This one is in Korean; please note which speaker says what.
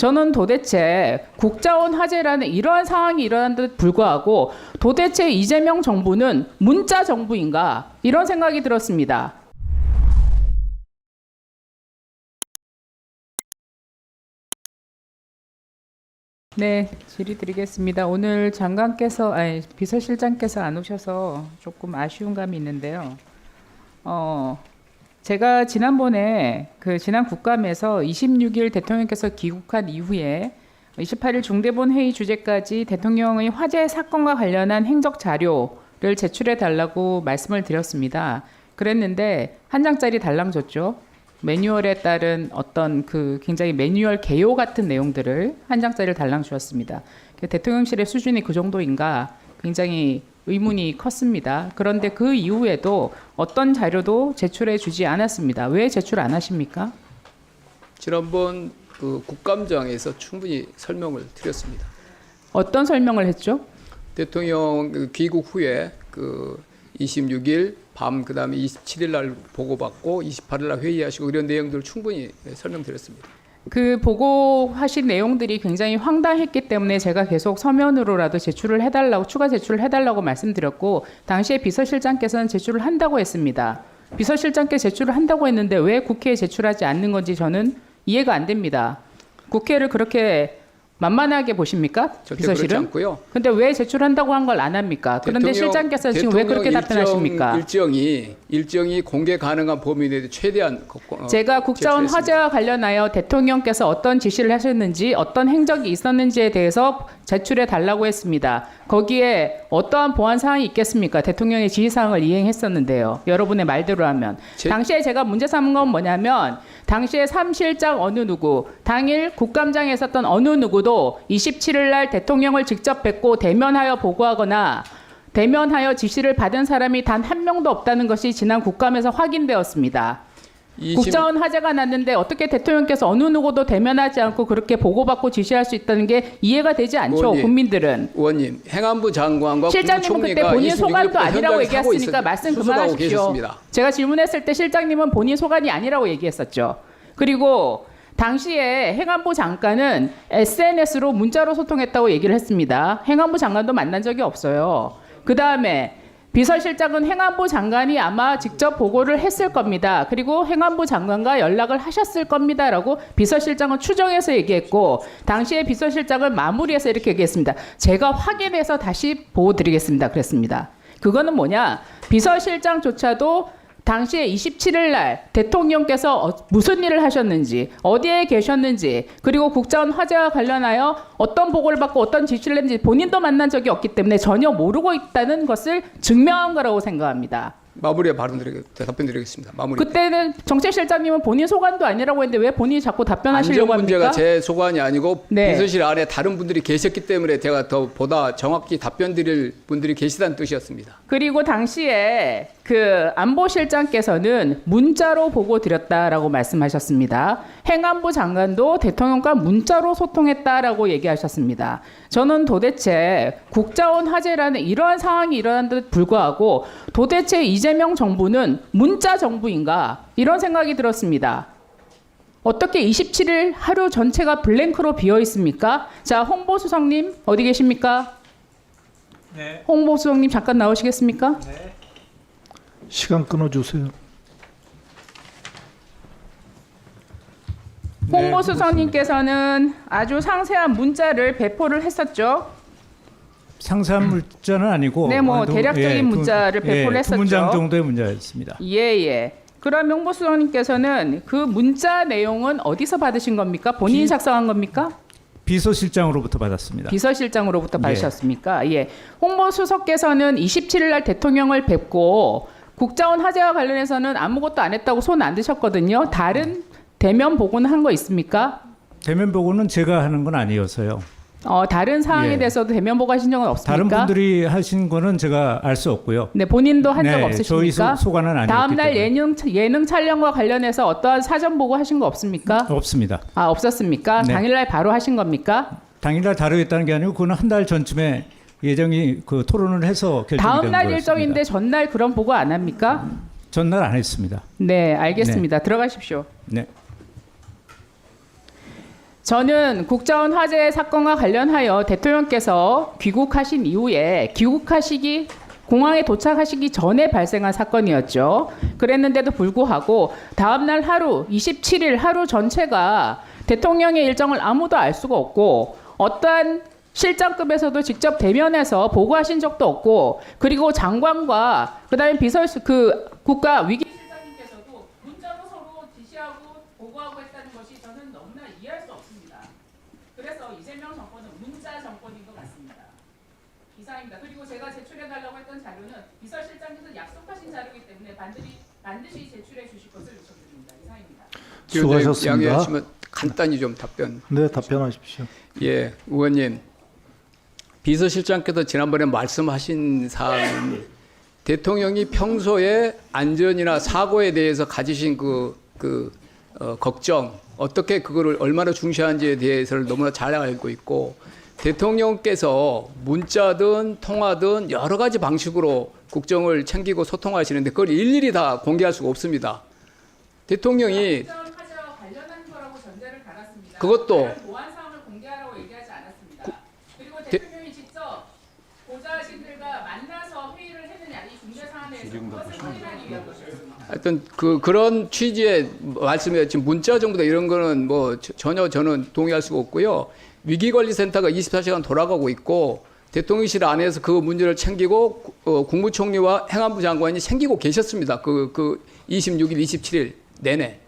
Speaker 1: 저는 도대체 국자원 화재라는 이러한 상황이 일어난데도 불구하고 도대체 이재명 정부는 문자 정부인가 이런 생각이 들었습니다. 네, 질의드리겠습니다. 오늘 비서실장께서 안 오셔서 조금 아쉬운 감이 있는데요. 제가 지난번에 지난 국감에서 26일 대통령께서 귀국한 이후에 28일 중대본 회의 주제까지 대통령의 화재 사건과 관련한 행적 자료를 제출해 달라고 말씀을 드렸습니다. 그랬는데 한 장짜리 달랑 줬죠. 매뉴얼에 따른 어떤 굉장히 매뉴얼 개요 같은 내용들을 한 장짜리를 달랑 주었습니다. 대통령실의 수준이 그 정도인가 굉장히 의문이 컸습니다. 그런데 그 이후에도 어떤 자료도 제출해 주지 않았습니다. 왜 제출 안 하십니까?
Speaker 2: 지난번 국감장에서 충분히 설명을 드렸습니다.
Speaker 1: 어떤 설명을 했죠?
Speaker 2: 대통령 귀국 후에 26일 밤 그다음에 27일 날 보고받고 28일 날 회의하시고 이런 내용들을 충분히 설명드렸습니다.
Speaker 1: 그 보고하신 내용들이 굉장히 황당했기 때문에 제가 계속 서면으로라도 제출을 해달라고 추가 제출을 해달라고 말씀드렸고 당시에 비서실장께서는 제출을 한다고 했습니다. 비서실장께 제출을 한다고 했는데 왜 국회에 제출하지 않는 건지 저는 이해가 안 됩니다. 국회를 그렇게 만만하게 보십니까? 비서실은?
Speaker 2: 그렇지 않고요.
Speaker 1: 근데 왜 제출한다고 한 걸 안 합니까? 그런데 실장께서 지금 왜 그렇게 답변하십니까?
Speaker 2: 일정이 공개 가능한 범위 내에 최대한
Speaker 1: 제가 국자원 화재와 관련하여 대통령께서 어떤 지시를 하셨는지 어떤 행적이 있었는지에 대해서 제출해 달라고 했습니다. 거기에 어떠한 보안 사항이 있겠습니까? 대통령의 지시사항을 이행했었는데요. 여러분의 말대로 하면. 당시에 제가 문제 삼은 건 뭐냐면 당시에 3실장 어느 누구, 당일 국감장에 있었던 어느 누구도 27일 날 대통령을 직접 뵙고 대면하여 보고하거나 대면하여 지시를 받은 사람이 단 한 명도 없다는 것이 지난 국감에서 확인되었습니다. 국자원 화재가 났는데 어떻게 대통령께서 어느 누구도 대면하지 않고 그렇게 보고받고 지시할 수 있다는 게 이해가 되지 않죠. 국민들은.
Speaker 2: 의원님, 행안부 장관과
Speaker 1: 실장님은 그때 본인 소관도 아니라고 얘기했으니까 말씀 그만하십시오.
Speaker 2: 계셨습니다.
Speaker 1: 제가 질문했을 때 실장님은 본인 소관이 아니라고 얘기했었죠. 그리고 당시에 행안부 장관은 SNS로 문자로 소통했다고 얘기를 했습니다. 행안부 장관도 만난 적이 없어요. 그 다음에 비서실장은 행안부 장관이 아마 직접 보고를 했을 겁니다. 그리고 행안부 장관과 연락을 하셨을 겁니다라고 비서실장은 추정해서 얘기했고 당시에 비서실장은 마무리해서 이렇게 얘기했습니다. 제가 확인해서 다시 보고 드리겠습니다. 그랬습니다. 그거는 뭐냐? 비서실장조차도 당시에 27일 날 대통령께서 무슨 일을 하셨는지 어디에 계셨는지 그리고 국자원 화재와 관련하여 어떤 보고를 받고 어떤 지시를 했는지 본인도 만난 적이 없기 때문에 전혀 모르고 있다는 것을 증명한 거라고 생각합니다.
Speaker 2: 마무리에 답변 드리겠습니다. 마무리.
Speaker 1: 그때는 정책실장님은 본인 소관도 아니라고 했는데 왜 본인이 자꾸 답변하시려고 합니까?
Speaker 2: 문제가 제 소관이 아니고
Speaker 1: 네.
Speaker 2: 비서실 안에 다른 분들이 계셨기 때문에 제가 더 보다 정확히 답변 드릴 분들이 계시다는 뜻이었습니다.
Speaker 1: 그리고 당시에 안보실장께서는 문자로 보고 드렸다라고 말씀하셨습니다. 행안부 장관도 대통령과 문자로 소통했다라고 얘기하셨습니다. 저는 도대체 국자원 화재라는 이러한 상황이 일어난데도 불구하고 도대체 이재명 정부는 문자 정부인가 이런 생각이 들었습니다. 어떻게 27일 하루 전체가 블랭크로 비어 있습니까? 자, 홍보수석님 어디 계십니까?
Speaker 3: 네.
Speaker 1: 홍보수석님 잠깐 나오시겠습니까?
Speaker 3: 네.
Speaker 4: 시간 끊어주세요.
Speaker 1: 홍보수석님께서는 아주 상세한 문자를 배포를 했었죠.
Speaker 3: 상세한 문자는 아니고
Speaker 1: 네, 대략적인 문자를 배포를 했었죠.
Speaker 3: 두 문장 정도의 문자였습니다.
Speaker 1: 예. 그럼 홍보수석님께서는 그 문자 내용은 어디서 받으신 겁니까? 본인이 작성한 겁니까?
Speaker 3: 비서실장으로부터 받았습니다.
Speaker 1: 비서실장으로부터 받으셨습니까? 예. 홍보수석께서는 27일 날 대통령을 뵙고 국자원 화재와 관련해서는 아무것도 안 했다고 손 안 드셨거든요. 다른 대면 보고는 한 거 있습니까?
Speaker 3: 대면 보고는 제가 하는 건 아니어서요.
Speaker 1: 다른 사항에 대해서도 대면 보고 하신 적은 없습니까?
Speaker 3: 다른 분들이 하신 거는 제가 알 수 없고요.
Speaker 1: 네, 본인도 한 적
Speaker 3: 네,
Speaker 1: 없으십니까?
Speaker 3: 저희 소관은 아니었기
Speaker 1: 다음 날
Speaker 3: 때문에.
Speaker 1: 예능 촬영과 관련해서 어떠한 사전 보고 하신 거 없습니까?
Speaker 3: 없습니다.
Speaker 1: 아, 없었습니까?
Speaker 3: 네.
Speaker 1: 당일날 바로 하신 겁니까?
Speaker 3: 당일날 다루겠다는 게 아니고 그건 한 달 전쯤에 예정이 토론을 해서 결정이
Speaker 1: 다음
Speaker 3: 된
Speaker 1: 날
Speaker 3: 거였습니다.
Speaker 1: 일정인데 전날 그런 보고 안 합니까?
Speaker 3: 전날 안 했습니다.
Speaker 1: 네, 알겠습니다. 들어가십시오.
Speaker 3: 네.
Speaker 1: 저는 국자원 화재 사건과 관련하여 대통령께서 귀국하신 이후에 공항에 도착하시기 전에 발생한 사건이었죠. 그랬는데도 불구하고 다음날 하루 27일 하루 전체가 대통령의 일정을 아무도 알 수가 없고 어떠한 실장급에서도 직접 대면해서 보고하신 적도 없고 그리고 장관과 그다음에 국가 위기실장님께서도 문자로 서로 지시하고 보고하고 했다는 것이 저는 너무나 이해할 수 없습니다. 그래서 이재명 정권은 문자 정권인 것 같습니다. 이상입니다. 그리고 제가 제출해달라고 했던 자료는 비서실장께서 약속하신 자료이기 때문에 반드시 제출해 주실 것을 요청드립니다. 이상입니다.
Speaker 4: 수고하셨습니다.
Speaker 2: 양해하시면 간단히 좀 답변.
Speaker 4: 네, 답변하십시오.
Speaker 2: 예, 의원님. 비서실장께서 지난번에 말씀하신 사항은 대통령이 평소에 안전이나 사고에 대해서 가지신 걱정, 어떻게 그거를 얼마나 중시하는지에 대해서를 너무나 잘 알고 있고 대통령께서 문자든 통화든 여러 가지 방식으로 국정을 챙기고 소통하시는데 그걸 일일이 다 공개할 수가 없습니다. 대통령이
Speaker 1: 관련한 거라고 전제를 달았습니다.
Speaker 2: 그것도
Speaker 1: 보안 사항을 공개하라고 얘기하지 않았습니다. 그리고 대통령이 직접 보좌진들과 만나서 회의를 했느냐 이 중대 사안에 대해서 그것을 확인하기 위한 것이었습니다.
Speaker 2: 하여튼 그런 취지의 말씀에 지금 문자 정보다 이런 거는 뭐 전혀 저는 동의할 수가 없고요. 위기관리센터가 24시간 돌아가고 있고 대통령실 안에서 그 문제를 챙기고 국무총리와 행안부 장관이 챙기고 계셨습니다. 26일, 27일 내내.